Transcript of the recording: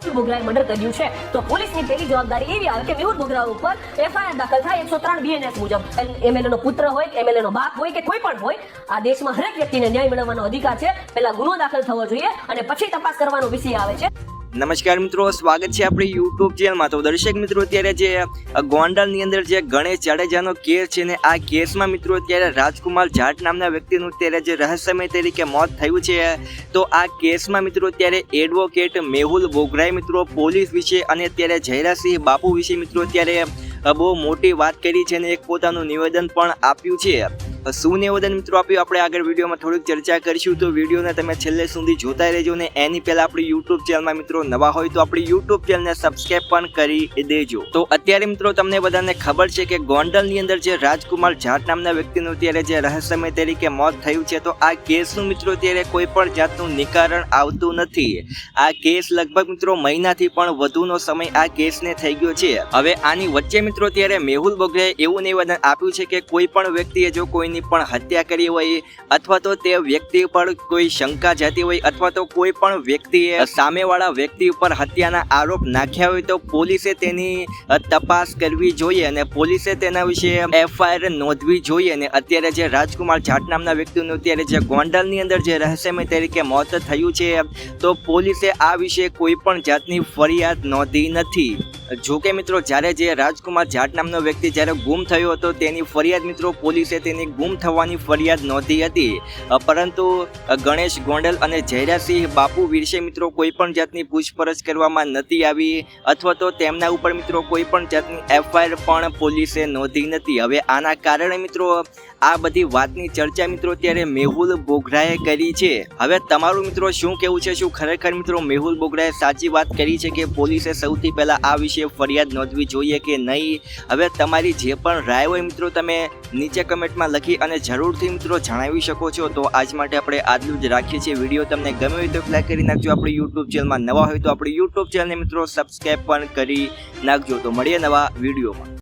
બોગરાએ murder કર્યું છે તો પોલીસની પહેલી જવાબદારી એવી આવે કે મેહુલ બોગરા ઉપર એફઆઈઆર દાખલ થાય 103 બીએનએસ મુજબ। એમએલએ નો પુત્ર હોય કે એમએલએ નો બાપ હોય કે કોઈ પણ હોય, આ દેશમાં હરેક વ્યક્તિને ન્યાય મેળવવાનો અધિકાર છે। પહેલા ગુનો દાખલ થવો જોઈએ અને પછી તપાસ કરવાનો વિષય આવે છે। નમસ્કાર મિત્રો, સ્વાગત છે આપણી યુટ્યુબ ચેનલમાં। તો દર્શક મિત્રો, અત્યારે જે ગોંડલની અંદર જે ગણેશ જાડેજાનો કેસ છે ને, આ કેસમાં મિત્રો અત્યારે રાજકુમાર જાટ નામના વ્યક્તિનું અત્યારે જે રહસ્યમય તરીકે મોત થયું છે, તો આ કેસમાં મિત્રો અત્યારે એડવોકેટ મેહુલ બોગરાએ મિત્રો પોલીસ વિશે અને અત્યારે જયરાસિંહ બાપુ વિશે મિત્રો અત્યારે બહુ મોટી વાત કરી છે અને એક પોતાનું નિવેદન પણ આપ્યું છે। શું નિવેદન મિત્રો આપ્યું આપણે આગળ વિડીયોમાં થોડીક ચર્ચા કરીશું, તો વિડીયોને તમે છેલ્લે સુધી જોતા રહેજો ને એની પહેલા આપણી યુટ્યુબ ચેનલમાં મિત્રો નવા હોય તો આપણી યુટ્યુબ ચેનલને સબસ્ક્રાઇબ પણ કરી દેજો। તો અત્યારે મિત્રો તમને બધાને ખબર છે કે ગોંડલની અંદર જે રાજકુમાર જાટ નામના વ્યક્તિનું અત્યારે જે રહસ્યમય તરીકે મોત થયું છે, તો આ કેસનું મિત્રો અત્યારે કોઈ પણ જાતનું નિકારણ આવતું નથી। આ કેસ લગભગ મિત્રો મહિનાથી પણ વધુનો સમય આ કેસને થઈ ગયો છે। હવે આની વચ્ચે મિત્રો અત્યારે મેહુલ બોગરાએ એવું નિવેદન આપ્યું છે કે કોઈ પણ વ્યક્તિએ જો કોઈની પણ હત્યા કરી હોય અથવા તો તે વ્યક્તિ પર કોઈ શંકા જતી હોય અથવા તો કોઈ પણ વ્યક્તિએ સામેવાળા વ્યક્તિ ઉપર હત્યાના આરોપ નાખ્યા હોય તો પોલીસે તેની તપાસ કરવી જોઈએ અને પોલીસે તેના વિશે એફઆઈઆર નોંધવી જોઈએ। અને અત્યારે જે રાજકુમાર જાટ નામના વ્યક્તિનું અત્યારે જે ગોંડલની અંદર જે રહસ્યમય તરીકે મોત થયું છે, તો પોલીસે આ વિશે કોઈ પણ જાતની ફરિયાદ નોંધી નથી। જો કે મિત્રો જ્યારે જે રાજકુમાર જાટ નામનો વ્યક્તિ જ્યારે ગુમ થયો હતો તેની ફરિયાદ મિત્રો પોલીસે તેની ગુમ થવાની ફરિયાદ નોંધી હતી, પરંતુ ગણેશ ગોંડલ અને જયરાસિંહ બાપુ વિશે મિત્રો કોઈ પણ જાતની પૂછપરછ કરવામાં નથી આવી અથવા તો તેમના ઉપર મિત્રો કોઈ પણ જાતની એફઆઈઆર પણ પોલીસે નોંધી નથી। હવે આના કારણે મિત્રો આ બધી વાતની ચર્ચા મિત્રો અત્યારે મેહુલ બોગરાએ કરી છે। હવે તમારું મિત્રો શું કહેવું છે? શું ખરેખર મિત્રો મેહુલ બોગરાએ સાચી વાત કરી છે કે પોલીસે સૌથી પહેલા આ વિશે ફરિયાદ નોંધવી જોઈએ કે નહીં? હવે તમારી જે પણ રાય હોય મિત્રો તમે નીચે કમેન્ટમાં લખી અને જરૂરથી મિત્રો જણાવી શકો છો। તો આજ માટે આપણે આટલું જ રાખીએ છીએ। વિડીયો તમને ગમે હોય તો લાઈક કરી નાખજો। આપણી યુટ્યુબ ચેનલમાં નવા હોય તો આપણી યુટ્યુબ ચેનલને મિત્રો સબસ્ક્રાઈબ પણ કરી નાખજો। તો મળીએ નવા વિડીયોમાં।